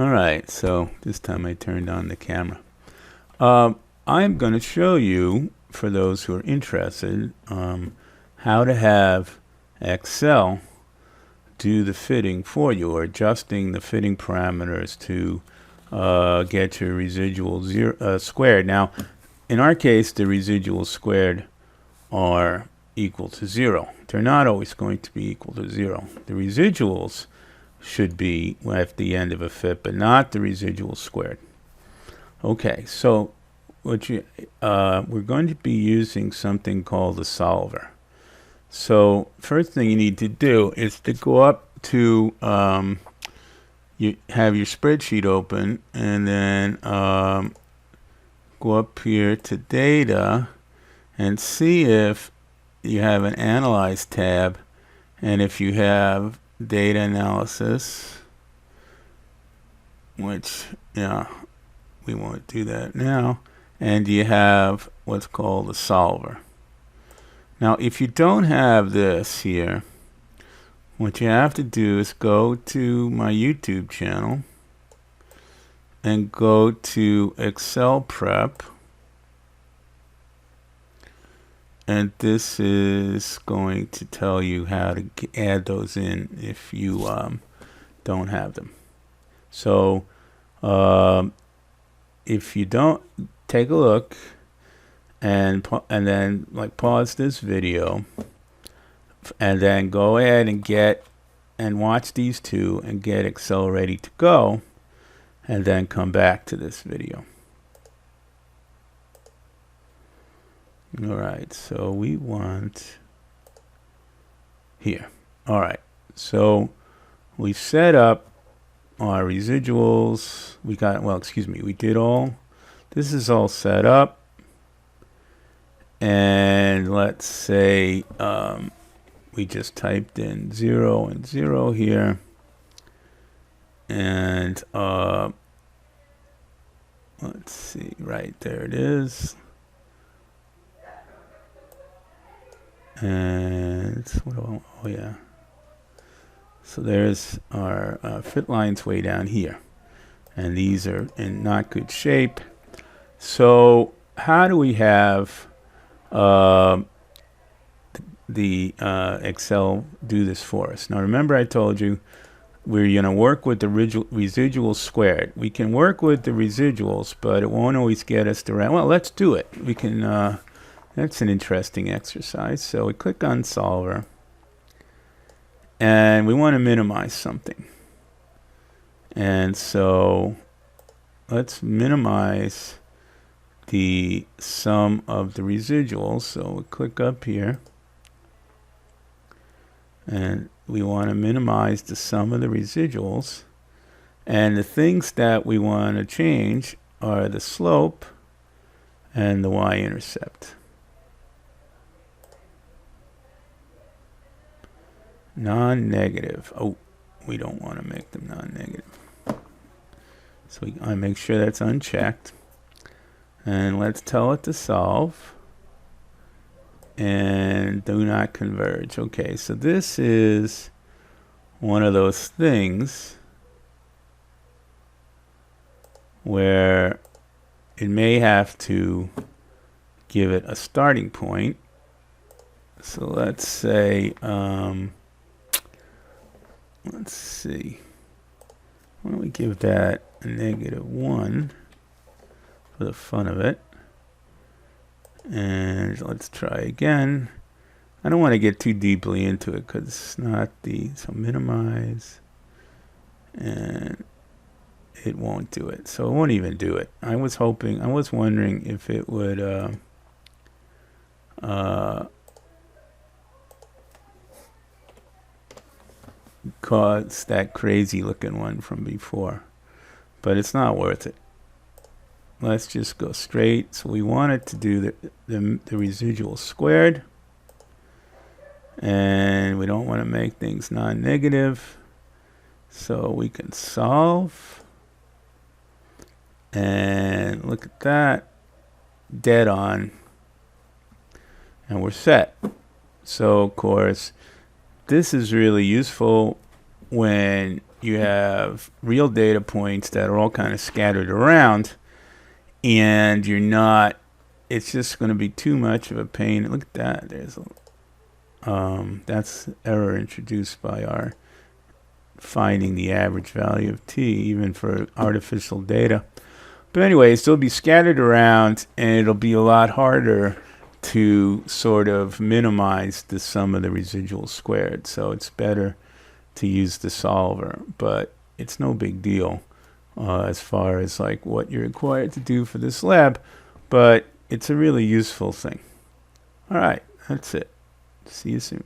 Alright, so this time I turned on the camera. I'm going to show you, for those who are interested, how to have Excel do the fitting for you, or adjusting the fitting parameters to get your residual squared. Now, in our case, the residuals squared are equal to 0. They're not always going to be equal to 0. The residuals should be at the end of a fit, but not the residual squared. Okay, so we're going to be using something called a solver. So first thing you need to do is to go up to you have your spreadsheet open, and then go up here to data and see if you have an analyze tab, and if you have data analysis, which we won't do that now, and you have what's called a solver. Now if you don't have this here, what you have to do is go to my YouTube channel and go to Excel Prep, and this is going to tell you how to add those in if you don't have them. So if you don't, take a look and then pause this video and then go ahead and get and watch these two and get Excel ready to go, and then come back to this video. Alright, so we want here. Alright, so we set up our residuals. We did all. This is all set up. And let's say we just typed in 0 and 0 here. And let's see, right there it is. And oh yeah, so there's our fit lines way down here, and these are in not good shape. So how do we have the Excel do this for us? Now remember, I told you we're going to work with the residuals squared. We can work with the residuals, but it won't always get us the right. Well, let's do it. We can. That's an interesting exercise. So we click on solver, and we want to minimize something. And so let's minimize the sum of the residuals. So we click up here, and we want to minimize the sum of the residuals. And the things that we want to change are the slope and the y-intercept. Non-negative. Oh, we don't want to make them non-negative. So I make sure that's unchecked. And let's tell it to solve. And do not converge. Okay, so this is one of those things where it may have to give it a starting point. So let's say let's see, why don't we give that a -1 for the fun of it, and let's try again. I don't want to get too deeply into it because it's not so minimize, and it won't do it, so it won't even do it. I was wondering if it would cause that crazy looking one from before, but it's not worth it. Let's just go straight. So we want it to do the residual squared, and we don't want to make things non-negative, so we can solve, and look at that, dead on, and we're set. So of course this is really useful when you have real data points that are all kind of scattered around, and you're not, it's just going to be too much of a pain. Look at that. There's that's error introduced by our finding the average value of t, even for artificial data. But anyway, it'll be scattered around, and it'll be a lot harder to sort of minimize the sum of the residual squared. So it's better to use the solver, but it's no big deal as far as like what you're required to do for this lab, but it's a really useful thing. All right, that's it. See you soon.